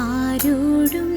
ആരോടും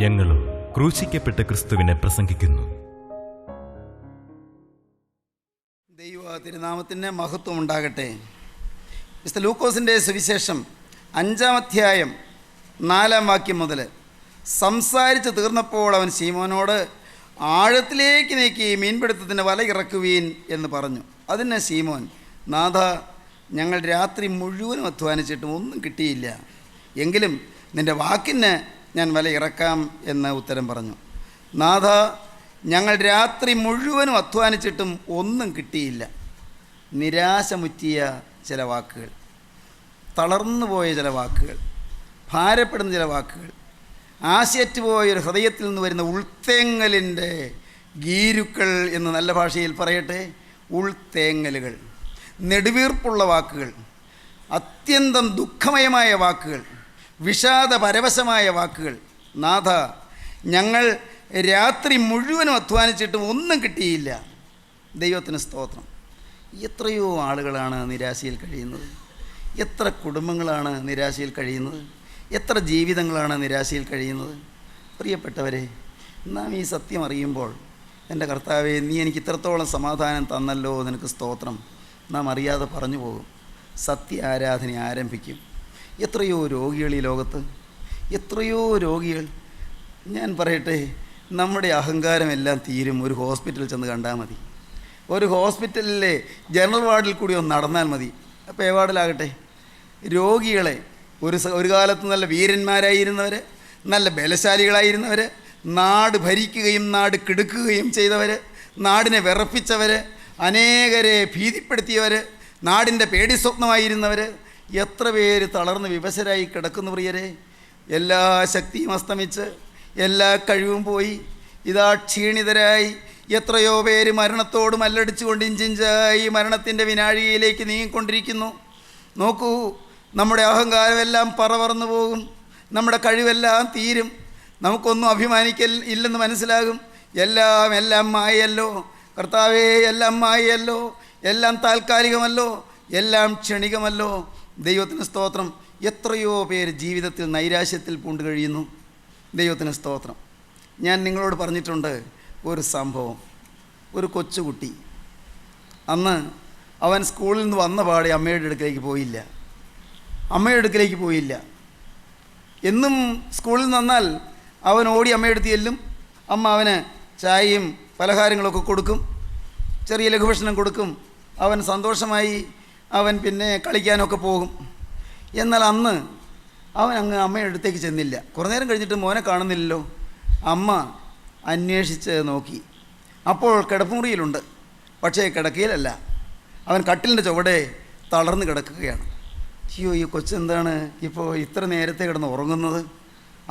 ഞങ്ങളും ക്രൂശിക്കപ്പെട്ട ക്രിസ്തുവിനെ പ്രസംഗിക്കുന്നു. ദൈവ തിരുനാമത്തിന് മഹത്വം ഉണ്ടാകട്ടെ. വിശുദ്ധ ലൂക്കോസിൻ്റെ സുവിശേഷം 5-ാം അധ്യായം 4-ാം വാക്യം മുതൽ സംസാരിച്ച് തീർന്നപ്പോൾ അവൻ ശീമോനോട് ആഴത്തിലേക്ക് നീക്കി മീൻപിടുത്തത്തിന് വല ഇറക്കുവീൻ എന്ന് പറഞ്ഞു. അതിന് ശീമോൻ, നാഥ, ഞങ്ങൾ രാത്രി മുഴുവനും അധ്വാനിച്ചിട്ടും ഒന്നും കിട്ടിയില്ല, എങ്കിലും നിൻ്റെ വാക്കിന് ഞാൻ വല ഇറക്കാം എന്ന് ഉത്തരം പറഞ്ഞു. നാഥ, ഞങ്ങൾ രാത്രി മുഴുവനും അധ്വാനിച്ചിട്ടും ഒന്നും കിട്ടിയില്ല. നിരാശമുറ്റിയ ചില വാക്കുകൾ, തളർന്നു പോയ ചില വാക്കുകൾ, ഭാരപ്പെടുന്ന ചില വാക്കുകൾ, ആശയറ്റുപോയൊരു ഹൃദയത്തിൽ നിന്ന് വരുന്ന ഉൾത്തേങ്ങലിൻ്റെ ഗീരുക്കൾ എന്ന് നല്ല ഭാഷയിൽ പറയട്ടെ, ഉൾത്തേങ്ങലുകൾ, നെടുവീർപ്പുള്ള വാക്കുകൾ, അത്യന്തം ദുഃഖമയമായ വാക്കുകൾ, വിഷാദപരവശമായ വാക്കുകൾ. നാഥ, ഞങ്ങൾ രാത്രി മുഴുവനും അധ്വാനിച്ചിട്ടും ഒന്നും കിട്ടിയില്ല. ദൈവത്തിന് സ്തോത്രം. എത്രയോ ആളുകളാണ് നിരാശയിൽ കഴിയുന്നത്, എത്ര കുടുംബങ്ങളാണ് നിരാശയിൽ കഴിയുന്നത്, എത്ര ജീവിതങ്ങളാണ് നിരാശയിൽ കഴിയുന്നത്. പ്രിയപ്പെട്ടവരെ, നാം ഈ സത്യം അറിയുമ്പോൾ, എൻ്റെ കർത്താവേ, നീ എനിക്ക് ഇത്രത്തോളം സമാധാനം തന്നല്ലോ, നിനക്ക് സ്തോത്രം, നാം അറിയാതെ പറഞ്ഞു പോകും. സത്യ ആരാധന ആരംഭിക്കും. എത്രയോ രോഗികൾ ഈ ലോകത്ത്, എത്രയോ രോഗികൾ. ഞാൻ പറയട്ടെ, നമ്മുടെ അഹങ്കാരമെല്ലാം തീരും ഒരു ഹോസ്പിറ്റലിൽ ചെന്ന് കണ്ടാൽ മതി. ഒരു ഹോസ്പിറ്റലിലെ ജനറൽ വാർഡിൽ കൂടി ഒന്ന് നടന്നാൽ മതി. അപ്പോൾ എ വാർഡിലാകട്ടെ, രോഗികളെ ഒരു കാലത്ത് നല്ല വീരന്മാരായിരുന്നവർ, നല്ല ബലശാലികളായിരുന്നവർ, നാട് ഭരിക്കുകയും നാട് കെടുക്കുകയും ചെയ്തവർ, നാടിനെ വിറപ്പിച്ചവർ, അനേകരെ ഭീതിപ്പെടുത്തിയവർ, നാടിൻ്റെ പേടി സ്വപ്നമായിരുന്നവർ, എത്ര പേര് തളർന്ന് വിവശരായി കിടക്കുന്നു പ്രിയരെ. എല്ലാ ശക്തിയും അസ്തമിച്ച് എല്ലാ കഴിവും പോയി ഇതാ ക്ഷീണിതരായി എത്രയോ പേര് മരണത്തോട് മല്ലടിച്ചുകൊണ്ട് ഇഞ്ചിഞ്ചായി മരണത്തിൻ്റെ വിനാഴികയിലേക്ക് നീങ്ങിക്കൊണ്ടിരിക്കുന്നു. നോക്കൂ, നമ്മുടെ അഹങ്കാരമെല്ലാം പറന്നു പോകും, നമ്മുടെ കഴിവെല്ലാം തീരും, നമുക്കൊന്നും അഭിമാനിക്കൽ ഇല്ലെന്ന് മനസ്സിലാകും. എല്ലാം മായല്ലോ കർത്താവേ, എല്ലാം മായല്ലോ, എല്ലാം താൽക്കാലികമല്ലോ, എല്ലാം ക്ഷണികമല്ലോ. ദൈവത്തിന് സ്തോത്രം. എത്രയോ പേര് ജീവിതത്തിൽ നൈരാശ്യത്തിൽ പൂണ്ട് കഴിയുന്നു. ദൈവത്തിന് സ്തോത്രം. ഞാൻ നിങ്ങളോട് പറഞ്ഞിട്ടുണ്ട് ഒരു സംഭവം. ഒരു കൊച്ചുകുട്ടി, അന്ന് അവൻ സ്കൂളിൽ നിന്ന് വന്ന പാടെ അമ്മയുടെ അടുക്കലേക്ക് പോയില്ല. എന്നും സ്കൂളിൽ നിന്ന് വന്നാൽ അവൻ ഓടി അമ്മയുടെ അടുത്ത് ചെല്ലും. അമ്മ അവന് ചായയും പലഹാരങ്ങളൊക്കെ കൊടുക്കും, ചെറിയ ലഘുഭക്ഷണം കൊടുക്കും. അവൻ സന്തോഷമായി അവൻ പിന്നെ കളിക്കാനൊക്കെ പോകും. എന്നാൽ അന്ന് അവൻ അങ്ങ് അമ്മയുടെ അടുത്തേക്ക് ചെന്നില്ല. കുറേ നേരം കഴിഞ്ഞിട്ട് മോനെ കാണുന്നില്ലല്ലോ. അമ്മ അന്വേഷിച്ച് നോക്കി. അപ്പോൾ കിടപ്പുമുറിയിലുണ്ട്, പക്ഷേ കിടക്കയിലല്ല. അവൻ കട്ടിലിൻ്റെ ചുവടെ തളർന്ന് കിടക്കുകയാണ്. അയ്യോ, ഈ കൊച്ചെന്താണ് ഇപ്പോൾ ഇത്ര നേരത്തെ കിടന്ന് ഉറങ്ങുന്നത്?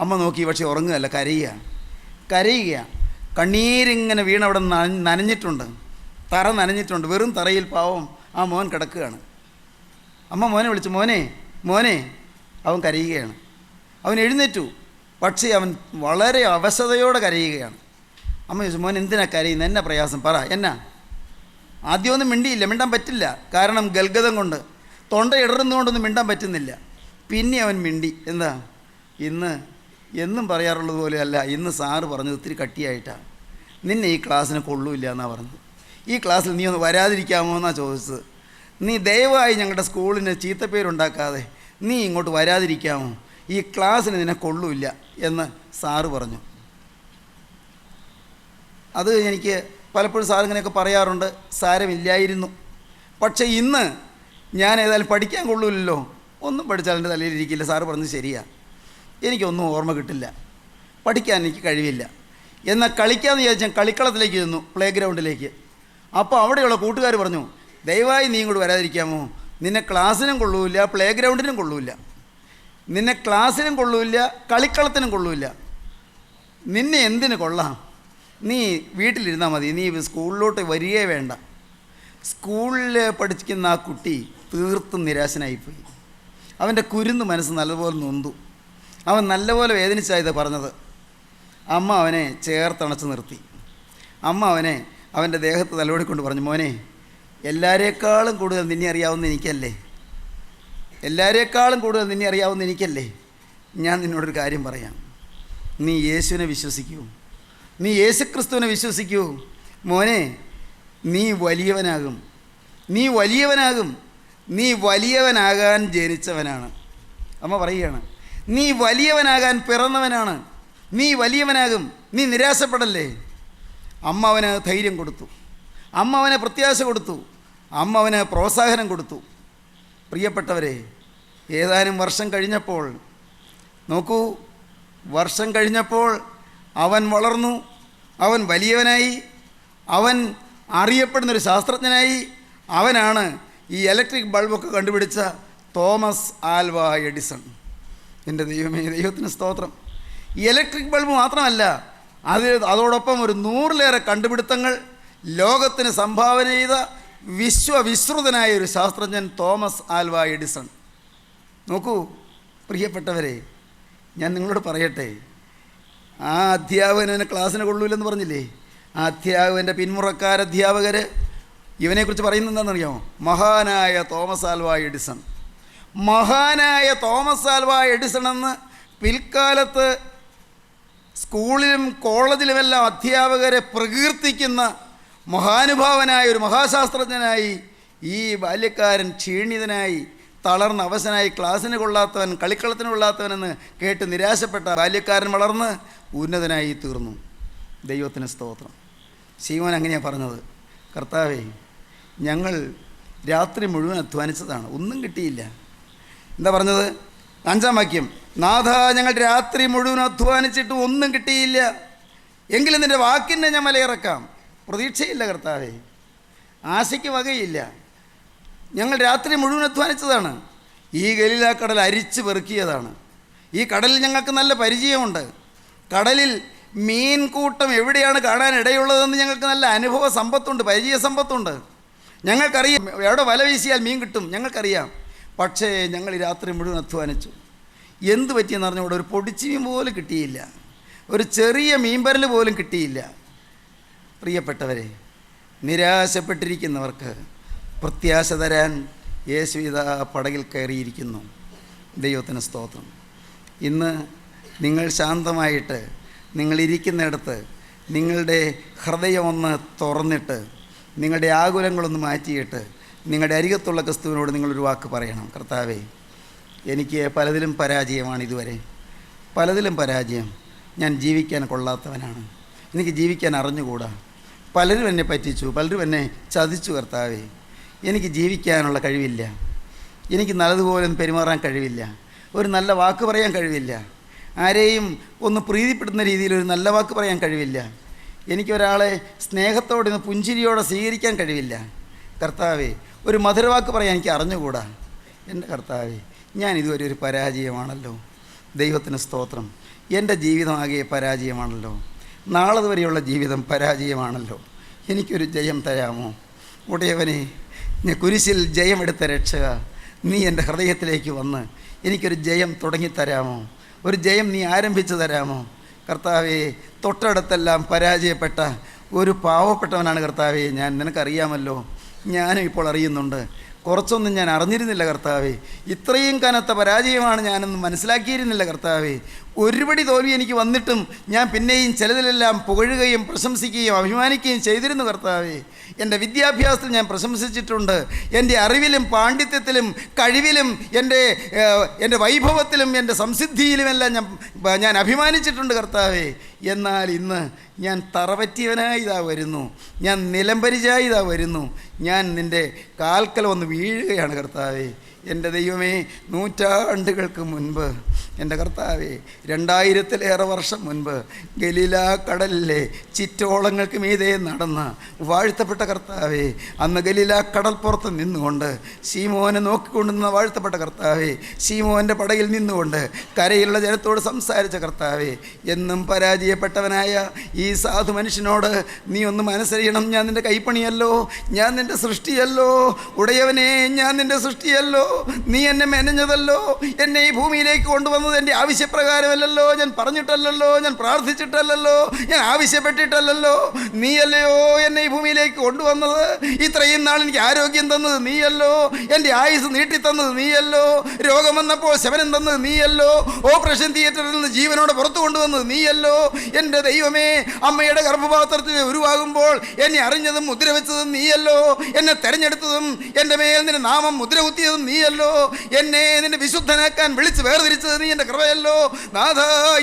അമ്മ നോക്കി, പക്ഷേ ഉറങ്ങുകയല്ല, കരയുകയാണ്. കണ്ണീരിങ്ങനെ വീണവിടെ നനഞ്ഞിട്ടുണ്ട്, തറ നനഞ്ഞിട്ടുണ്ട്. വെറും തറയിൽ പാവം ആ മോൻ കിടക്കുകയാണ്. അമ്മ മോനെ വിളിച്ചു, മോനെ. അവൻ കരയുകയാണ്. അവൻ എഴുന്നേറ്റു, പക്ഷേ അവൻ വളരെ അവശതയോടെ കരയുകയാണ്. അമ്മ ചോദിച്ചു, മോൻ എന്തിനാ കരയുന്നത്? എന്നാ പ്രയാസം, പറ, എന്നാ? ആദ്യമൊന്നും മിണ്ടാൻ പറ്റില്ല, കാരണം ഗൽഗതം കൊണ്ട് തൊണ്ട ഇടറുന്നതുകൊണ്ടൊന്നും മിണ്ടാൻ പറ്റുന്നില്ല. പിന്നെ അവൻ മിണ്ടി. എന്താ? എന്നും പറയാറുള്ളത് പോലെയല്ല, ഇന്ന് സാറ് പറഞ്ഞത് ഒത്തിരി കട്ടിയായിട്ടാണ്. നിന്നെ ഈ ക്ലാസ്സിന് കൊള്ളൂല്ല എന്നാണ് പറഞ്ഞത്. ഈ ക്ലാസ്സിൽ നീ ഒന്ന് വരാതിരിക്കാമോ എന്നാണ് ചോദിച്ചത്. നീ ദയവായി ഞങ്ങളുടെ സ്കൂളിന് ചീത്തപ്പേരുണ്ടാക്കാതെ നീ ഇങ്ങോട്ട് വരാതിരിക്കാമോ? ഈ ക്ലാസ്സിന് നിന്നെ കൊള്ളൂല്ല എന്ന് സാറ് പറഞ്ഞു. അത് എനിക്ക് പലപ്പോഴും സാറിങ്ങനെയൊക്കെ പറയാറുണ്ട്. സാരമില്ലായിരുന്നു. പക്ഷേ ഇന്ന് ഞാൻ ഏതായാലും പഠിക്കാൻ കൊള്ളൂല്ലോ, ഒന്നും പഠിച്ചാൽ എൻ്റെ തലയിലിരിക്കില്ല, സാറ് പറഞ്ഞത് ശരിയാ, എനിക്കൊന്നും ഓർമ്മ കിട്ടില്ല, പഠിക്കാൻ എനിക്ക് കഴിവില്ല. എന്നാൽ കളിക്കാമെന്ന് വിചാരിച്ചാൽ കളിക്കളത്തിലേക്ക് ചെന്നു, പ്ലേ ഗ്രൗണ്ടിലേക്ക്. അപ്പോൾ അവിടെയുള്ള കൂട്ടുകാർ പറഞ്ഞു, ദയവായി നീ ഇങ്ങോട്ട് വരാതിരിക്കാമോ, നിന്നെ ക്ലാസ്സിനും കൊള്ളൂല്ല, പ്ലേ ഗ്രൗണ്ടിനും കൊള്ളൂല്ല, നിന്നെ ക്ലാസ്സിനും കൊള്ളൂല്ല, കളിക്കളത്തിനും കൊള്ളൂല്ല, നിന്നെ എന്തിനു കൊള്ളാം, നീ വീട്ടിലിരുന്നാൽ മതി, നീ സ്കൂളിലോട്ട് വരികയേ വേണ്ട. സ്കൂളിൽ പഠിക്കുന്ന ആ കുട്ടി തീർത്തും നിരാശനായിപ്പോയി. അവൻ്റെ കുരുന്ന് മനസ്സ് നല്ലപോലെ നൊന്തു. അവൻ നല്ലപോലെ വേദനിച്ചായത് പറഞ്ഞത്. അമ്മ അവനെ ചേർത്തണച്ച് നിർത്തി. അമ്മ അവനെ അവൻ്റെ ദേഹത്ത് തലോടിക്കൊണ്ട് പറഞ്ഞു, മോനെ, എല്ലാവരേക്കാളും കൂടുതൽ നിന്നെ അറിയാവുന്ന എനിക്കല്ലേ, എല്ലാവരേക്കാളും കൂടുതൽ നിന്നെ അറിയാവുന്ന എനിക്കല്ലേ, ഞാൻ നിന്നോടൊരു കാര്യം പറയാം. നീ യേശുവിനെ വിശ്വസിക്കൂ, നീ യേശുക്രിസ്തുവിനെ വിശ്വസിക്കൂ മോനെ, നീ വലിയവനാകും, നീ വലിയവനാകും, നീ വലിയവനാകാൻ ജനിച്ചവനാണ്. അമ്മ പറയുകയാണ്, നീ വലിയവനാകാൻ പിറന്നവനാണ്, നീ വലിയവനാകും, നീ നിരാശപ്പെടല്ലേ. അമ്മ അവന് ധൈര്യം കൊടുത്തു, അമ്മ അവന് പ്രത്യാശ കൊടുത്തു, അമ്മ അവന് പ്രോത്സാഹനം കൊടുത്തു. പ്രിയപ്പെട്ടവരെ, ഏതാനും വർഷം കഴിഞ്ഞപ്പോൾ നോക്കൂ, വർഷം കഴിഞ്ഞപ്പോൾ അവൻ വളർന്നു, അവൻ വലിയവനായി, അവൻ അറിയപ്പെടുന്നൊരു ശാസ്ത്രജ്ഞനായി. അവനാണ് ഈ ഇലക്ട്രിക് ബൾബൊക്കെ കണ്ടുപിടിച്ച തോമസ് ആൽവ എഡിസൺ. എൻ്റെ ദൈവമേ, ദൈവത്തിന് സ്തോത്രം. ഈ ഇലക്ട്രിക് ബൾബ് മാത്രമല്ല, അതോടൊപ്പം ഒരു 100-ലേറെ കണ്ടുപിടുത്തങ്ങൾ ലോകത്തിന് സംഭാവന ചെയ്ത വിശ്വവിശ്രുതനായ ഒരു ശാസ്ത്രജ്ഞൻ തോമസ് ആൽവ എഡിസൺ. നോക്കൂ പ്രിയപ്പെട്ടവരെ, ഞാൻ നിങ്ങളോട് പറയട്ടെ, ആ അധ്യാപകന് ക്ലാസ്സിന് കൊള്ളൂലെന്ന് പറഞ്ഞില്ലേ, ആ അധ്യാപകൻ്റെ പിന്മുറക്കാരധ്യാപകർ ഇവനെക്കുറിച്ച് പറയുന്നത് എന്താണെന്നറിയാമോ? മഹാനായ തോമസ് ആൽവ എഡിസൺ. മഹാനായ തോമസ് ആൽവ എഡിസൺ എന്ന് പിൽക്കാലത്ത് സ്കൂളിലും കോളേജിലുമെല്ലാം അധ്യാപകരെ പ്രകീർത്തിക്കുന്ന മഹാനുഭാവനായ ഒരു മഹാശാസ്ത്രജ്ഞനായി ഈ ബാല്യക്കാരൻ ക്ഷീണിതനായി, തളർന്ന് അവശനായി, ക്ലാസ്സിന് കൊള്ളാത്തവൻ, കളിക്കളത്തിന് കൊള്ളാത്തവനെന്ന് കേട്ട് നിരാശപ്പെട്ട ബാല്യക്കാരൻ വളർന്ന് ഉന്നതനായി തീർന്നു. ദൈവത്തിന് സ്തോത്രം. ശീമോൻ അങ്ങനെയാണ് പറഞ്ഞത്, കർത്താവേ, ഞങ്ങൾ രാത്രി മുഴുവൻ അധ്വാനിച്ചതാണ്, ഒന്നും കിട്ടിയില്ല. എന്താ പറഞ്ഞത്? 5-ാം വാക്യം, നാഥ, ഞങ്ങൾ രാത്രി മുഴുവൻ അധ്വാനിച്ചിട്ട് ഒന്നും കിട്ടിയില്ല, എങ്കിലും നിൻ്റെ വാക്കിനെ ഞാൻ മലയിറക്കാം. പ്രതീക്ഷയില്ല കർത്താവേ, ആശയ്ക്ക് വകയില്ല. ഞങ്ങൾ രാത്രി മുഴുവൻ അധ്വാനിച്ചതാണ്, ഈ ഗലീലാക്കടൽ അരിച്ച് പെറുക്കിയതാണ്. ഈ കടലിൽ ഞങ്ങൾക്ക് നല്ല പരിചയമുണ്ട്. കടലിൽ മീൻകൂട്ടം എവിടെയാണ് കാണാൻ ഇടയുള്ളതെന്ന് ഞങ്ങൾക്ക് നല്ല അനുഭവ സമ്പത്തുണ്ട്, പരിചയ സമ്പത്തുണ്ട്. ഞങ്ങൾക്കറിയാം എവിടെ വല വീശിയാൽ മീൻ കിട്ടും, ഞങ്ങൾക്കറിയാം. പക്ഷേ ഞങ്ങൾ രാത്രി മുഴുവൻ അധ്വാനിച്ചു. എന്ത് പറ്റിയെന്ന് പറഞ്ഞുകൂടെ, ഒരു പൊടിച്ചീൻ പോലും കിട്ടിയില്ല, ഒരു ചെറിയ മീൻപരൽ പോലും കിട്ടിയില്ല. പ്രിയപ്പെട്ടവരെ, നിരാശപ്പെട്ടിരിക്കുന്നവർക്ക് പ്രത്യാശ തരാൻ യേശു ഇതാ പടകിൽ കയറിയിരിക്കുന്നു. ദൈവത്തിന് സ്തോത്രം. ഇന്ന് നിങ്ങൾ ശാന്തമായിട്ട് നിങ്ങളിരിക്കുന്നിടത്ത് നിങ്ങളുടെ ഹൃദയം ഒന്ന് തുറന്നിട്ട്, നിങ്ങളുടെ ആകുലങ്ങളൊന്ന് മാറ്റിയിട്ട് നിങ്ങളുടെ അരികത്തുള്ള ക്രിസ്തുവിനോട് നിങ്ങളൊരു വാക്ക് പറയണം. കർത്താവേ, എനിക്ക് പലതിലും പരാജയമാണ്, ഇതുവരെ പലതിലും പരാജയം. ഞാൻ ജീവിക്കാൻ കൊള്ളാത്തവനാണ്, എനിക്ക് ജീവിക്കാൻ അറിഞ്ഞുകൂടാ. പലരും എന്നെ പറ്റിച്ചു, പലരും എന്നെ ചതിച്ചു. കർത്താവേ, എനിക്ക് ജീവിക്കാനുള്ള കഴിവില്ല, എനിക്ക് നല്ലതുപോലെ പെരുമാറാൻ കഴിവില്ല, ഒരു നല്ല വാക്ക് പറയാൻ കഴിവില്ല, ആരെയും ഒന്ന് പ്രീതിപ്പെടുത്തുന്ന രീതിയിൽ ഒരു നല്ല വാക്ക് പറയാൻ കഴിവില്ല, എനിക്കൊരാളെ സ്നേഹത്തോടെ പുഞ്ചിരിയോടെ സ്വീകരിക്കാൻ കഴിവില്ല. കർത്താവേ, ഒരു മധുരവാക്ക് പറയാൻ എനിക്ക് അറിഞ്ഞുകൂടാ. എൻ്റെ കർത്താവേ, ഞാൻ ഇതുവരെ ഒരു പരാജയമാണല്ലോ. ദൈവത്തിന് സ്തോത്രം. എൻ്റെ ജീവിതമാകെ പരാജയമാണല്ലോ, നാളെ വരെയുള്ള ജീവിതം പരാജയമാണല്ലോ. എനിക്കൊരു ജയം തരാമോ? ഉടയവനെ, ഞാൻ കുരിശിൽ ജയമെടുത്ത രക്ഷക, നീ എൻ്റെ ഹൃദയത്തിലേക്ക് വന്ന് എനിക്കൊരു ജയം തുടങ്ങിത്തരാമോ? ഒരു ജയം നീ ആരംഭിച്ചു തരാമോ? കർത്താവേ, തൊട്ടടുത്തെല്ലാം പരാജയപ്പെട്ട ഒരു പാവപ്പെട്ടവനാണ് കർത്താവേ ഞാൻ. നിനക്കറിയാമല്ലോ, ഞാനും ഇപ്പോൾ അറിയുന്നുണ്ട്. കുറച്ചൊന്നും ഞാൻ അറിഞ്ഞിരുന്നില്ല കർത്താവേ, ഇത്രയും കനത്ത പരാജയമാണ് ഞാനൊന്നും മനസ്സിലാക്കിയിരുന്നില്ല കർത്താവേ. ഒരുപടി തോൽവി എനിക്ക് വന്നിട്ടും ഞാൻ പിന്നെയും ചിലതിലെല്ലാം പുകഴുകയും പ്രശംസിക്കുകയും അഭിമാനിക്കുകയും ചെയ്തിരുന്നു കർത്താവേ. എൻ്റെ വിദ്യാഭ്യാസത്തിൽ ഞാൻ പ്രശംസിച്ചിട്ടുണ്ട്, എൻ്റെ അറിവിലും പാണ്ഡിത്യത്തിലും കഴിവിലും എൻ്റെ വൈഭവത്തിലും എൻ്റെ സംസിദ്ധിയിലുമെല്ലാം ഞാൻ അഭിമാനിച്ചിട്ടുണ്ട് കർത്താവേ. എന്നാൽ ഇന്ന് ഞാൻ തറപറ്റിയവനായി ഇതാ വരുന്നു, ഞാൻ നിലംപരിചായി ഇതാ വരുന്നു, ഞാൻ നിൻ്റെ കാൽക്കൽ വന്ന് വീഴുകയാണ് കർത്താവേ. എൻ്റെ ദൈവമേ, നൂറ്റാണ്ടുകൾക്ക് മുൻപ് എൻ്റെ കർത്താവേ, 2000-ലേറെ വർഷം മുൻപ് ഗലീല കടലിലെ ചിറ്റോളങ്ങൾക്ക് മീതെ നടന്ന വാഴ്ത്തപ്പെട്ട കർത്താവേ, അന്ന് ഗലീല കടൽപ്പുറത്ത് നിന്നുകൊണ്ട് ശീമോനെ നോക്കിക്കൊണ്ടുനിന്ന വാഴ്ത്തപ്പെട്ട കർത്താവേ, ശീമോൻ്റെ പടയിൽ നിന്നുകൊണ്ട് കരയിലുള്ള ജനത്തോട് സംസാരിച്ച കർത്താവേ, എന്നും പരാജയപ്പെട്ടവനായ ഈ സാധു മനുഷ്യനോട് നീ ഒന്ന് മനസ്സറിയണം. ഞാൻ നിൻ്റെ കൈപ്പണിയല്ലോ, ഞാൻ നിൻ്റെ സൃഷ്ടിയല്ലോ, ഉടയവനെ ഞാൻ നിൻ്റെ സൃഷ്ടിയല്ലോ, നീ എന്നെ മെനഞ്ഞതല്ലോ, എന്നെ ഈ ഭൂമിയിലേക്ക് കൊണ്ടുവന്നത് എൻ്റെ ആവശ്യപ്രകാരമല്ലല്ലോ, ഞാൻ പറഞ്ഞിട്ടല്ലല്ലോ, ഞാൻ പ്രാർത്ഥിച്ചിട്ടല്ലല്ലോ, ഞാൻ ആവശ്യപ്പെട്ടിട്ടല്ലല്ലോ, നീയല്ലയോ എന്നെ ഈ ഭൂമിയിലേക്ക് കൊണ്ടുവന്നത്. ഇത്രയും നാൾ എനിക്ക് ആരോഗ്യം തന്നത് നീയല്ലോ, എൻ്റെ ആയുസ് നീട്ടിത്തന്നത് നീയല്ലോ, രോഗം വന്നപ്പോൾ ശമനം തന്നത് നീയല്ലോ, ഓപ്പറേഷൻ തിയേറ്ററിൽ നിന്ന് ജീവനോടെ പുറത്തു കൊണ്ടുവന്നത് നീയല്ലോ. എൻ്റെ ദൈവമേ, അമ്മയുടെ ഗർഭപാത്രത്തിൽ ഉരുവാകുമ്പോൾ എന്നെ അറിഞ്ഞതും മുദ്ര വെച്ചതും നീയല്ലോ, എന്നെ തെരഞ്ഞെടുത്തതും എൻ്റെ മേൽ നിന്റെ നാമം മുദ്ര കുത്തിയതും നീയല്ലോ, എന്നെ നിന്റെ വിശുദ്ധനാക്കാൻ വിളിച്ച് വേർതിരിച്ചത് നീ എൻ്റെ കൃപയല്ലോ. നാഥ,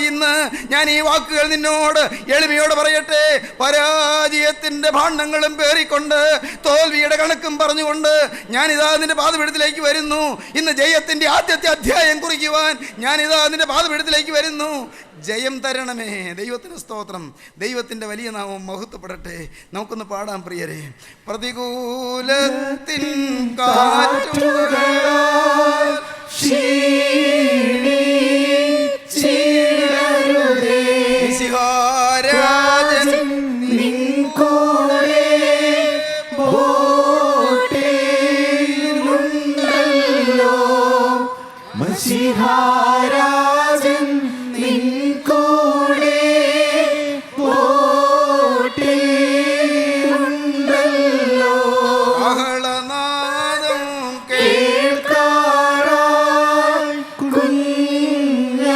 ഇന്ന് ഞാൻ ഈ വാക്കുകൾ നിന്നോട് എളിമയോടെ പറയട്ടെ. പരാജയത്തിൻ്റെ ഭാണ്ഡങ്ങളും പേറിക്കൊണ്ട് തോൽവിയുടെ കണക്കും പറഞ്ഞുകൊണ്ട് ഞാനിതാ നിന്റെ പാദപീഠത്തിലേക്ക് വരുന്നു. ഇന്ന് ജയത്തിൻ്റെ ആദ്യത്തെ അധ്യായം കുറിക്കുവാൻ ഞാനിതാ നിന്റെ പാദപീഠത്തിലേക്ക് വരുന്നു. ജയം തരണമേ. ദൈവത്തിന് സ്തോത്രം. ദൈവത്തിൻ്റെ വലിയ നാമം മഹത്വപ്പെടട്ടെ. നമുക്കൊന്ന് പാടാം പ്രിയരെ. പ്രതികൂലത്തിൻ മസിഹാരാജൻ നിൻ കൂടെ ബോട്ടിലുണ്ടല്ലോ, ബഹളനാദം കേൾക്കാറായി കുഞ്ഞാട്ടിൻ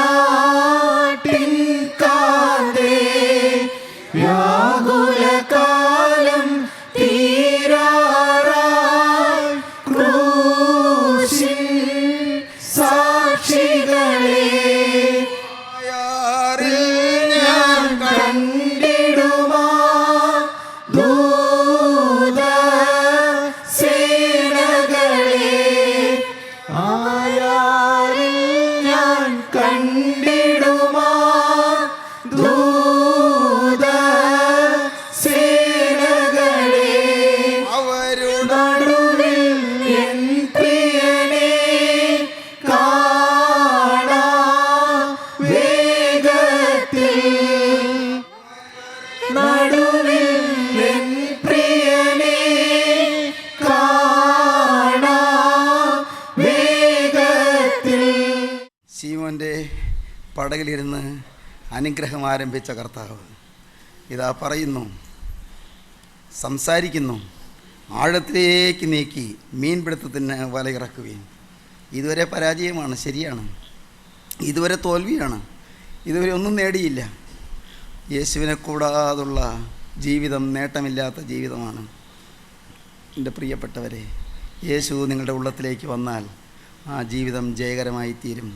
കാതേ, വ്യാകുലകാലം തീരാറായി ക്രൂശിൽ സാക്ഷികളെ ഞാൻ കണ്ടിടുമാ ദൂത സേനകളെ, ആയാരിൽ ഞാൻ കണ്ടിടുമാ ദൂത സേനകളെ, അവരുടെ നടുവിൽ എൻ പ്രിയനെ കാണാ വേഗത്തിൽ, നടുവിൽ എൻ പ്രിയനെ കാണാ വേഗത്തിൽ. ശീമോൻ്റെ പടകിലിരുന്ന് അനുഗ്രഹം ആരംഭിച്ച കർത്താവ് ഇതാ പറയുന്നു, സംസാരിക്കുന്നു, ആഴത്തിലേക്ക് നീക്കി മീൻപിടുത്തത്തിന് വലയിറക്കുകയും. ഇതുവരെ പരാജയമാണ്, ശരിയാണ്, ഇതുവരെ തോൽവിയാണ്, ഇതുവരെ ഒന്നും നേടിയില്ല. യേശുവിനെ കൂടാതുള്ള ജീവിതം നേട്ടമില്ലാത്ത ജീവിതമാണ്. എൻ്റെ പ്രിയപ്പെട്ടവരെ, യേശു നിങ്ങളുടെ ഉള്ളത്തിലേക്ക് വന്നാൽ ആ ജീവിതം ജയകരമായി തീരും.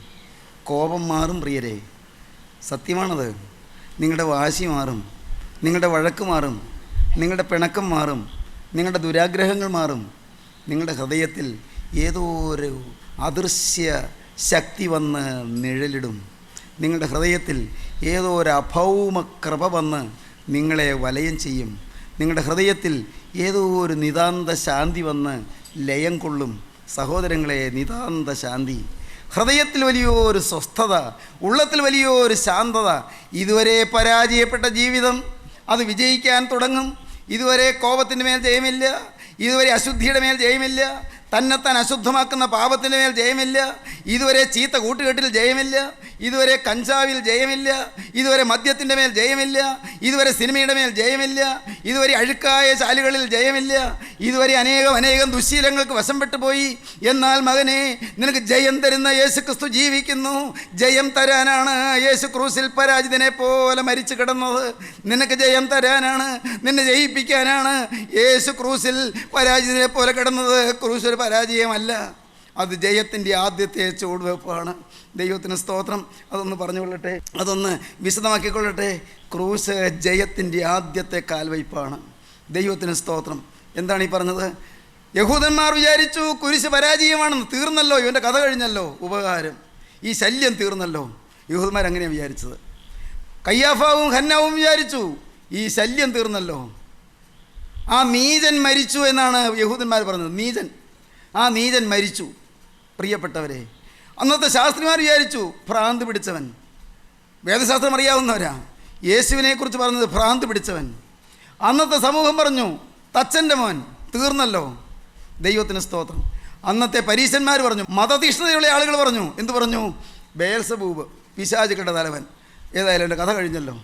കോപം മാറും പ്രിയരെ, സത്യമാണത്. നിങ്ങളുടെ വാശി മാറും, നിങ്ങളുടെ വഴക്ക് മാറും, നിങ്ങളുടെ പിണക്കം മാറും, നിങ്ങളുടെ ദുരാഗ്രഹങ്ങൾ മാറും. നിങ്ങളുടെ ഹൃദയത്തിൽ ഏതോ ഒരു അദൃശ്യ ശക്തി വന്ന് നിഴലിടും. നിങ്ങളുടെ ഹൃദയത്തിൽ ഏതോ ഒരു അഭൗമ കൃപ വന്ന് നിങ്ങളെ വലയം ചെയ്യും. നിങ്ങളുടെ ഹൃദയത്തിൽ ഏതോ ഒരു നിതാന്ത ശാന്തി വന്ന് ലയം കൊള്ളും. സഹോദരങ്ങളെ, നിതാന്ത ശാന്തി, ഹൃദയത്തിൽ വലിയൊരു സ്വസ്ഥത, ഉള്ളത്തിൽ വലിയൊരു ശാന്തത. ഇതുവരെ പരാജയപ്പെട്ട ജീവിതം അത് വിജയിക്കാൻ തുടങ്ങും. ഇതുവരെ കോപത്തിൻ്റെ മേൽ ജയമില്ല, ഇതുവരെ അശുദ്ധിയുടെ മേൽ ജയമില്ല, തന്നെത്താൻ അശുദ്ധമാക്കുന്ന പാപത്തിൻ്റെ മേൽ ജയമില്ല, ഇതുവരെ ചീത്ത കൂട്ടുകെട്ടിൽ ജയമില്ല, ഇതുവരെ കഞ്ചാവിൽ ജയമില്ല, ഇതുവരെ മദ്യത്തിൻ്റെ മേൽ ജയമില്ല, ഇതുവരെ സിനിമയുടെ മേൽ ജയമില്ല, ഇതുവരെ അഴുക്കായ ചാലുകളിൽ ജയമില്ല, ഇതുവരെ അനേകം ദുശ്ശീലങ്ങൾക്ക് വശംപ്പെട്ടു പോയി. എന്നാൽ മകനെ, നിനക്ക് ജയം തരുന്ന യേശു ക്രിസ്തു ജീവിക്കുന്നു. ജയം തരാനാണ് യേശു ക്രൂസിൽ പരാജിതനെ പോലെ മരിച്ചു കിടന്നത്. നിനക്ക് ജയം തരാനാണ്, നിന്നെ ജയിപ്പിക്കാനാണ് യേശു ക്രൂസിൽ പരാജിതനെ പോലെ കിടന്നത്. ക്രൂസ് ഒരു പരാജയമല്ല, അത് ജയത്തിൻ്റെ ആദ്യത്തെ ചുവടുവെപ്പാണ്. ദൈവത്തിന് സ്തോത്രം. അതൊന്ന് പറഞ്ഞുകൊള്ളട്ടെ, അതൊന്ന് വിശദമാക്കിക്കൊള്ളട്ടെ. ക്രൂസ് ജയത്തിൻ്റെ ആദ്യത്തെ കാൽവയ്പ്പാണ്. ദൈവത്തിന് സ്തോത്രം. എന്താണ് ഈ പറഞ്ഞത്? യഹൂദന്മാർ വിചാരിച്ചു കുരിശ് പരാജയമാണെന്ന്. തീർന്നല്ലോ, ഇവൻ്റെ കഥ കഴിഞ്ഞല്ലോ, ഉപകാരം, ഈ ശല്യം തീർന്നല്ലോ. യഹൂദന്മാരങ്ങനെയാണ് വിചാരിച്ചത്. കയ്യാഫാവും ഹന്നാവും വിചാരിച്ചു ഈ ശല്യം തീർന്നല്ലോ. ആ നീചൻ മരിച്ചു എന്നാണ് യഹൂദന്മാർ പറഞ്ഞത്. ആ നീചൻ മരിച്ചു. പ്രിയപ്പെട്ടവരെ, അന്നത്തെ ശാസ്ത്രിമാർ വിചാരിച്ചു ഭ്രാന്ത് പിടിച്ചവൻ. വേദശാസ്ത്രം അറിയാവുന്നവരാ. യേശുവിനെക്കുറിച്ച് പറഞ്ഞത് ഭ്രാന്ത് പിടിച്ചവൻ. അന്നത്തെ സമൂഹം പറഞ്ഞു തച്ചൻ്റെ മോൻ, തീർന്നല്ലോ. ദൈവത്തിന് സ്തോത്രം. അന്നത്തെ പരീശന്മാർ പറഞ്ഞു, മതതീഷ്ണതയുള്ള ആളുകൾ പറഞ്ഞു, എന്തു പറഞ്ഞു? ബേൽസബൂബ്, പിശാചുക്കളുടെ തലവൻ. ഏതായാലും എൻ്റെ കഥ കഴിഞ്ഞല്ലോ.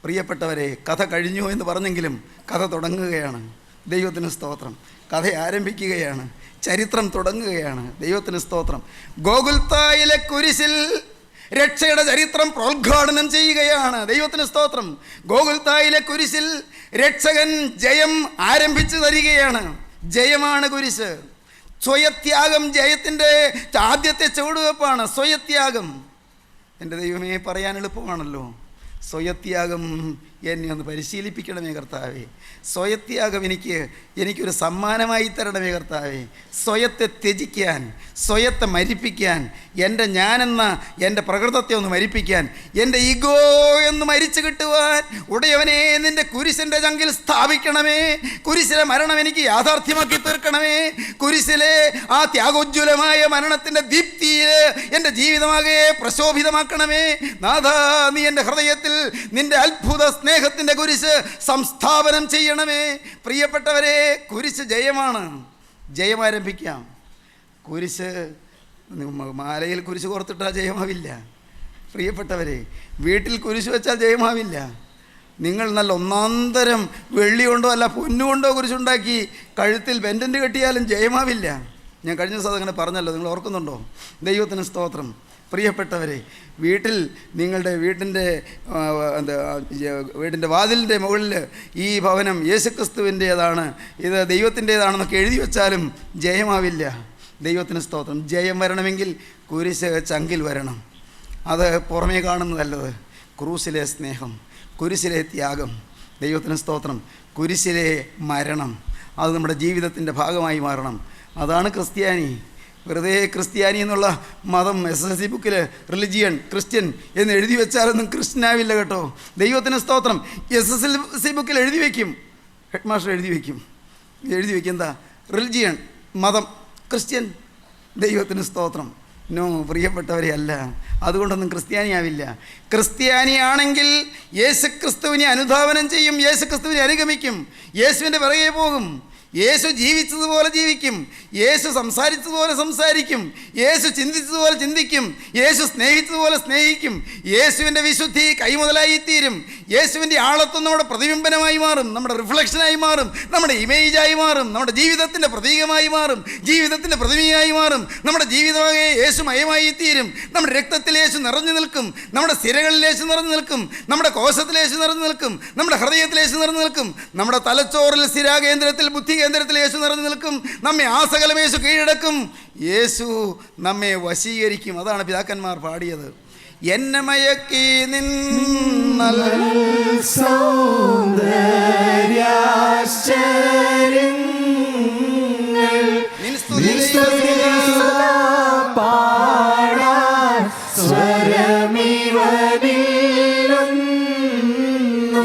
പ്രിയപ്പെട്ടവരെ, കഥ കഴിഞ്ഞു എന്ന് പറഞ്ഞെങ്കിലും കഥ തുടങ്ങുകയാണ്. ദൈവത്തിന് സ്തോത്രം. കഥ ആരംഭിക്കുകയാണ്, ചരിത്രം തുടങ്ങുകയാണ്. ദൈവത്തിന് സ്തോത്രം. ഗോകുൽത്തായിലെ കുരിശിൽ രക്ഷയുടെ ചരിത്രം പ്രോദ്ഘാടനം ചെയ്യുകയാണ്. ദൈവത്തിന് സ്തോത്രം. ഗോകുൽത്തായിലെ കുരിശിൽ രക്ഷകൻ ജയം ആരംഭിച്ചു തരികയാണ്. ജയമാണ് കുരിശ്. സ്വയത്യാഗം ജയത്തിൻ്റെ ആദ്യത്തെ ചുവടുവെപ്പാണ്. സ്വയത്യാഗം. എൻ്റെ ദൈവമേ, പറയാൻ എളുപ്പമാണല്ലോ. സ്വയത്യാഗം എന്നെ ഒന്ന് പരിശീലിപ്പിക്കണമേ കർത്താവേ. സ്വയത്യാഗം എനിക്കൊരു സമ്മാനമായി തരണമേ കർത്താവേ. സ്വയത്തെ ത്യജിക്കാൻ, സ്വയത്തെ മരിപ്പിക്കാൻ, എൻ്റെ ഞാനെന്ന എൻ്റെ പ്രകൃതത്തെ ഒന്ന് മരിപ്പിക്കാൻ, എൻ്റെ ഈഗോ എന്ന് മരിച്ചു കിട്ടുവാൻ ഉടയവനെ നിൻ്റെ കുരിശിൻ്റെ ചങ്കിൽ സ്ഥാപിക്കണമേ. കുരിശിലെ മരണം എനിക്ക് യാഥാർത്ഥ്യമാക്കി തീർക്കണമേ. കുരിശിലെ ആ ത്യാഗോജ്വലമായ മരണത്തിൻ്റെ ദീപ്തിയിൽ എൻ്റെ ജീവിതമാകെ പ്രശോഭിതമാക്കണമേ. നാഥാ, നീ എൻ്റെ ഹൃദയത്തിൽ നിൻ്റെ അത്ഭുത സ്നേഹത്തിൻ്റെ കുരിശ് സംസ്ഥാപനം ചെയ്യണമേ. പ്രിയപ്പെട്ടവരെ, കുരിശ് ജയമാണ്. ജയം ആരംഭിക്കാം. കുരിശ് മാലയിൽ കുരിശ് കോർത്തിട്ടാൽ ജയമാവില്ല. പ്രിയപ്പെട്ടവരെ, വീട്ടിൽ കുരിശ് വെച്ചാൽ ജയമാവില്ല. നിങ്ങൾ നല്ല ഒന്നാന്തരം വെള്ളി കൊണ്ടോ അല്ല പൊന്നുകൊണ്ടോ കുരിശുണ്ടാക്കി കഴുത്തിൽ പെൻഡൻ്റ് കെട്ടിയാലും ജയമാവില്ല. ഞാൻ കഴിഞ്ഞ ദിവസം അതങ്ങനെ പറഞ്ഞല്ലോ, നിങ്ങൾ ഓർക്കുന്നുണ്ടോ? ദൈവത്തിന് സ്തോത്രം. പ്രിയപ്പെട്ടവരെ, വീട്ടിൽ നിങ്ങളുടെ വീടിൻ്റെ വാതിലിൻ്റെ മുകളിൽ ഈ ഭവനം യേശുക്രിസ്തുവിൻ്റേതാണ്, ഇത് ദൈവത്തിൻ്റേതാണെന്നൊക്കെ എഴുതി വെച്ചാലും ജയമാവില്ല. ദൈവത്തിന് സ്തോത്രം. ജയം വരണമെങ്കിൽ കുരിശ് ചങ്കിൽ വരണം. അത് പുറമേ കാണുന്നതല്ലത്. ക്രൂസിലെ സ്നേഹം, കുരിശിലെ ത്യാഗം. ദൈവത്തിന് സ്തോത്രം. കുരിശിലെ മരണം, അത് നമ്മുടെ ജീവിതത്തിൻ്റെ ഭാഗമായി മാറണം. അതാണ് ക്രിസ്ത്യാനി. വെറുതെ ക്രിസ്ത്യാനി എന്നുള്ള മതം SSLC ബുക്കിൽ റിലിജിയൻ, ക്രിസ്ത്യൻ എന്ന് എഴുതി വെച്ചാലൊന്നും ക്രിസ്ത്യനാവില്ല കേട്ടോ. ദൈവത്തിന് സ്തോത്രം. SSLC ബുക്കിൽ എഴുതി വയ്ക്കും, ഹെഡ് മാസ്റ്റർ എഴുതി വയ്ക്കും എന്താ? റിലിജിയൻ, മതം, ക്രിസ്ത്യൻ. ദൈവത്തിന് സ്തോത്രം. നോ, പ്രിയപ്പെട്ടവരെ, അല്ല. അതുകൊണ്ടൊന്നും ക്രിസ്ത്യാനിയാവില്ല. ക്രിസ്ത്യാനിയാണെങ്കിൽ യേശുക്രിസ്തുവിനെ അനുധാവനം ചെയ്യും, യേശുക്രിസ്തുവിനെ അനുഗമിക്കും, യേശുവിൻ്റെ പിറകെ പോകും. യേശു ജീവിച്ചതുപോലെ ജീവിക്കും, യേശു സംസാരിച്ചതുപോലെ സംസാരിക്കും, യേശു ചിന്തിച്ചതുപോലെ ചിന്തിക്കും, യേശു സ്നേഹിച്ചതുപോലെ സ്നേഹിക്കും. യേശുവിൻ്റെ വിശുദ്ധി കൈമുതലായിത്തീരും. യേശുവിൻ്റെ ആളത്വം നമ്മുടെ പ്രതിബിംബനമായി മാറും, നമ്മുടെ റിഫ്ലക്ഷനായി മാറും, നമ്മുടെ ഇമേജായി മാറും, നമ്മുടെ ജീവിതത്തിൻ്റെ പ്രതീകമായി മാറും, ജീവിതത്തിൻ്റെ പ്രതിമയായി മാറും. നമ്മുടെ ജീവിതമാകെ യേശുമയമായി തീരും. നമ്മുടെ രക്തത്തിൽ യേശു നിറഞ്ഞു നിൽക്കും, നമ്മുടെ സിരകളിൽ യേശു നിറഞ്ഞു നിൽക്കും, നമ്മുടെ കോശത്തിൽ യേശു നിറഞ്ഞു നിൽക്കും, നമ്മുടെ ഹൃദയത്തിൽ യേശു നിറഞ്ഞു നിൽക്കും, നമ്മുടെ തലച്ചോറിൽ സ്ഥിരാകേന്ദ്രത്തിൽ ബുദ്ധി കേന്ദ്രത്തിൽ യേശു നിറഞ്ഞു നിൽക്കും. നമ്മെ ആസകലം യേശു കീഴടക്കും. യേശു നമ്മെ വശീകരിക്കും. അതാണ് പിതാക്കന്മാർ പാടിയത്. എന്നെ മയക്കി നിന്നൽ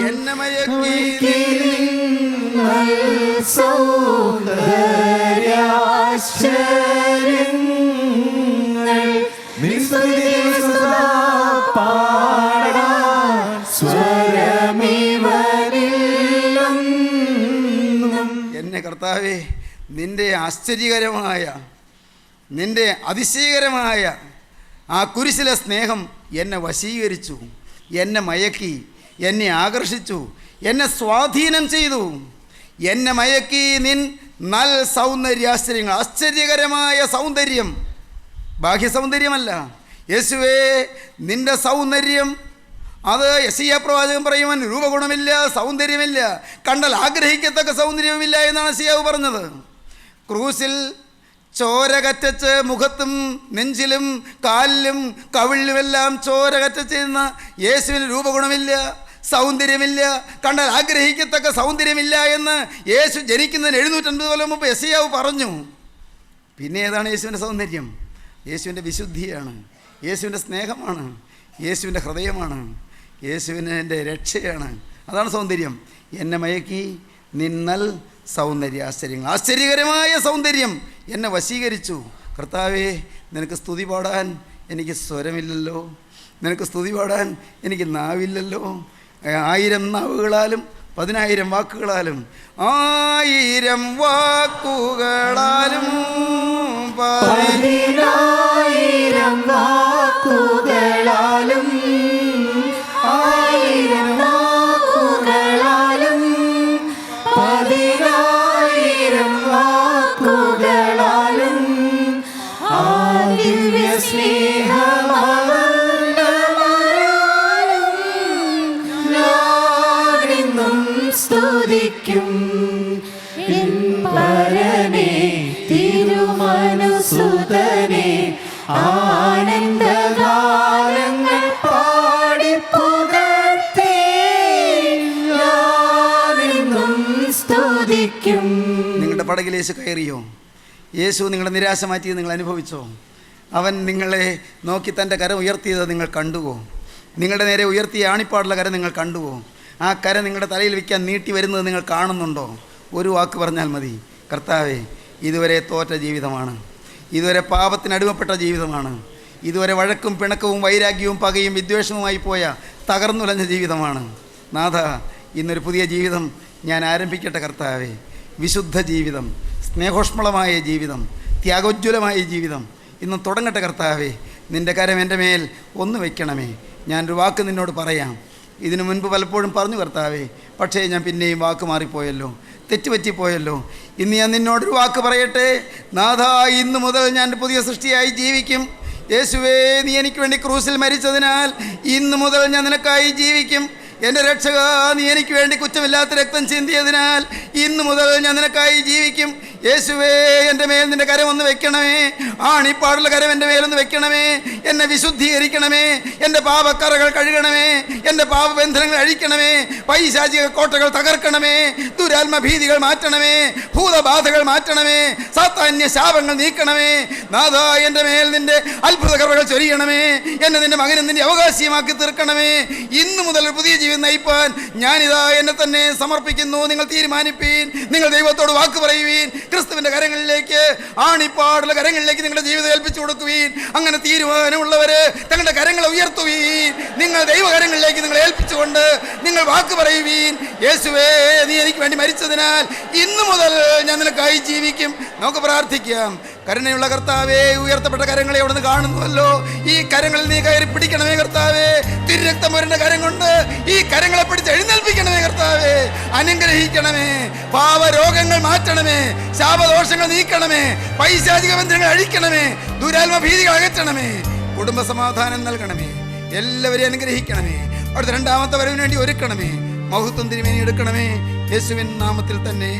എന്നെ മയക്കി എന്നെ കർത്താവേ, നിന്റെ ആശ്ചര്യകരമായ, നിന്റെ അതിശയകരമായ ആ കുരിശിലെ സ്നേഹം എന്നെ വശീകരിച്ചു, എന്നെ മയക്കി, എന്നെ ആകർഷിച്ചു, എന്നെ സ്വാധീനം ചെയ്തു. എന്നെ മയക്കി നിൻ നൽ സൗന്ദര്യാശ്ചര്യങ്ങൾ. ആശ്ചര്യകരമായ സൗന്ദര്യം, ബാഹ്യ സൗന്ദര്യമല്ല. യേശുവേ, നിൻ്റെ സൗന്ദര്യം അത് യെശയ്യാ പ്രവാചകൻ പറയുവാൻ രൂപഗുണമില്ല, സൗന്ദര്യമില്ല, കണ്ടാൽ ആഗ്രഹിക്കത്തക്ക സൗന്ദര്യവുമില്ല എന്നാണ് യെശയ്യാവ് പറഞ്ഞത്. ക്രൂസിൽ ചോര കറ്റച്ച് മുഖത്തും നെഞ്ചിലും കാലിലും കവിളിലുമെല്ലാം ചോര കറ്റച്ചിരുന്ന യേശുവിന് രൂപഗുണമില്ല, സൗന്ദര്യമില്ല, കണ്ടാൽ ആഗ്രഹിക്കത്തക്ക സൗന്ദര്യമില്ല എന്ന് യേശു ജനിക്കുന്നതിന് 750 കൊല്ലം മുമ്പ് യെശയ്യാവ് പറഞ്ഞു. പിന്നെ ഏതാണ് യേശുവിൻ്റെ സൗന്ദര്യം? യേശുവിൻ്റെ വിശുദ്ധിയാണ്, യേശുവിൻ്റെ സ്നേഹമാണ്, യേശുവിൻ്റെ ഹൃദയമാണ്, യേശുവിൻ്റെ രക്ഷയാണ്. അതാണ് സൗന്ദര്യം. എന്നെ മയക്കി നിന്നൽ സൗന്ദര്യാശ്ചര്യങ്ങൾ. ആശ്ചര്യകരമായ സൗന്ദര്യം എന്നെ വശീകരിച്ചു. കർത്താവേ, നിനക്ക് സ്തുതി പാടാൻ എനിക്ക് സ്വരമില്ലല്ലോ, നിനക്ക് സ്തുതി പാടാൻ എനിക്ക് നാവില്ലല്ലോ. 1000 നാവുകളാലും 10,000 വാക്കുകളാലും 1000 വാക്കുകളാലും 10,000 വാക്കുകളാലും 1000 വാക്കുകളാലും 10,000 വാക്കുകളാലും ആ ദിവ്യ സ്നേഹമാണെന്നും സ്തുതിക്കും എൻ പരനേ തിരുമനുസുതനേ. ആനന്ദഗാനങ്ങൾ പാടിപ്പുകഴ്ത്തി ഞാനെന്നും സ്തുതിക്കും. നിങ്ങളുടെ പടകിൽ യേശു കയറിയോ? യേശു നിങ്ങളുടെ നിരാശ മാറ്റിയത് നിങ്ങൾ അനുഭവിച്ചോ? അവൻ നിങ്ങളെ നോക്കി തൻ്റെ കരം ഉയർത്തിയത് നിങ്ങൾ കണ്ടുവോ? നിങ്ങളുടെ നേരെ ഉയർത്തിയ ആണിപ്പാടുള്ള കരം നിങ്ങൾ കണ്ടുവോ? ആ കരം നിങ്ങളുടെ തലയിൽ വയ്ക്കാൻ നീട്ടി വരുന്നത് നിങ്ങൾ കാണുന്നുണ്ടോ? ഒരു വാക്ക് പറഞ്ഞാൽ മതി, കർത്താവേ, ഇതുവരെ തോറ്റ ജീവിതമാണ്, ഇതുവരെ പാപത്തിന് അടിമപ്പെട്ട ജീവിതമാണ്, ഇതുവരെ വഴക്കും പിണക്കവും വൈരാഗ്യവും പകയും വിദ്വേഷവുമായി പോയ തകർന്നുലഞ്ഞ ജീവിതമാണ്. നാഥ, ഇന്നൊരു പുതിയ ജീവിതം ഞാൻ ആരംഭിക്കട്ടെ കർത്താവേ. വിശുദ്ധ ജീവിതം, സ്നേഹോഷ്മളമായ ജീവിതം, ത്യാഗോജ്വലമായ ജീവിതം ഇന്ന് തുടങ്ങട്ടെ കർത്താവേ. നിൻ്റെ കരം എൻ്റെ മേൽ ഒന്ന് വയ്ക്കണമേ. ഞാനൊരു വാക്ക് നിന്നോട് പറയാം. ഇതിനു മുൻപ് പലപ്പോഴും പറഞ്ഞു കർത്താവേ, പക്ഷേ ഞാൻ പിന്നെയും വാക്ക് മാറിപ്പോയല്ലോ, തെറ്റുപറ്റിപ്പോയല്ലോ. ഇന്ന് ഞാൻ നിന്നോടൊരു വാക്ക് പറയട്ടെ. നാഥ, ഇന്ന് മുതൽ ഞാൻ പുതിയ സൃഷ്ടിയായി ജീവിക്കും. യേശുവേ, നീ എനിക്ക് വേണ്ടി ക്രൂസിൽ മരിച്ചതിനാൽ ഇന്ന് മുതൽ ഞാൻ നിനക്കായി ജീവിക്കും. എൻ്റെ രക്ഷക, നീ എനിക്ക് വേണ്ടി കുറ്റമില്ലാത്ത രക്തം ചിന്തിയതിനാൽ ഇന്ന് മുതൽ ഞാൻ നിനക്കായി ജീവിക്കും. യേശുവേ, എൻ്റെ മേൽ നിൻ്റെ കരം ഒന്ന് വെക്കണമേ. ആണിപ്പാടുള്ള കരം എൻ്റെ മേലൊന്ന് വെക്കണമേ. എന്നെ വിശുദ്ധീകരിക്കണമേ. എൻ്റെ പാപക്കറകൾ കഴുകണമേ. എൻ്റെ പാപബന്ധനങ്ങൾ അഴിക്കണമേ. പൈശാചിക കോട്ടകൾ തകർക്കണമേ. ദുരാത്മഭീതികൾ മാറ്റണമേ. ഭൂതബാധകൾ മാറ്റണമേ. സാത്താന്യ ശാപങ്ങൾ നീക്കണമേ. നാഥ, എൻ്റെ മേൽ നിൻ്റെ അത്ഭുത കൃപകൾ ചൊരിയണമേ. എന്നെ നിൻ്റെ മകനും നിൻ്റെ അവകാശിയുമാക്കി തീർക്കണമേ. ഇന്നു മുതൽ ഒരു പുതിയ ജീവിതം നയിപ്പാൻ ഞാനിതാ എന്നെ തന്നെ സമർപ്പിക്കുന്നു. നിങ്ങൾ തീരുമാനിപ്പീൻ. നിങ്ങൾ ദൈവത്തോട് വാക്ക് പറയുവീൻ. ക്രിസ്തുവിൻ്റെ കരങ്ങളിലേക്ക്, ആണിപ്പാടുള്ള കരങ്ങളിലേക്ക് നിങ്ങളുടെ ജീവിതം ഏൽപ്പിച്ചു കൊടുക്കുവീൻ. അങ്ങനെ തീരുമാനമുള്ളവര് തങ്ങളുടെ കരങ്ങളെ ഉയർത്തുവീൻ. നിങ്ങൾ ദൈവകരങ്ങളിലേക്ക് നിങ്ങൾ ഏൽപ്പിച്ചുകൊണ്ട് നിങ്ങൾ വാക്ക് പറയുവീൻ. യേശുവേ, നീ എനിക്ക് വേണ്ടി മരിച്ചതിനാൽ ഇന്നു മുതൽ ഞാൻ നിനക്കായി ജീവിക്കും. നമുക്ക് പ്രാർത്ഥിക്കാം. കരുണയുള്ള കർത്താവേ, ഉയർത്തപ്പെട്ട കരങ്ങളെ അവിടുന്ന് കാണുന്നുവല്ലോ. ഈ കരങ്ങളിൽ നീ കയറി പിടിക്കണമേ കർത്താവേ. തിരുരക്തം വരേണ്ട കരം കൊണ്ട് ഈ കരങ്ങളെ പിടിച്ച് എഴുന്നേൽപ്പിക്കണമേ കർത്താവേ. അനുഗ്രഹിക്കണമേ. പാവരോഗങ്ങൾ മാറ്റണമേ. ശാപദോഷങ്ങൾ നീക്കണമേ. പൈശാചിക ബന്ധനങ്ങൾ അഴിക്കണമേ. ദുരാത്മഭീതികൾ അകറ്റണമേ. കുടുംബ സമാധാനം നൽകണമേ. എല്ലാവരെയും അനുഗ്രഹിക്കണമേ. അവിടുത്തെ രണ്ടാമത്തെ വരവിന് വേണ്ടി ഒരുക്കണമേ. മഹത്വം തിരുമേനി എടുക്കണമേ. യേശുവിൻ നാമത്തിൽ തന്നെ.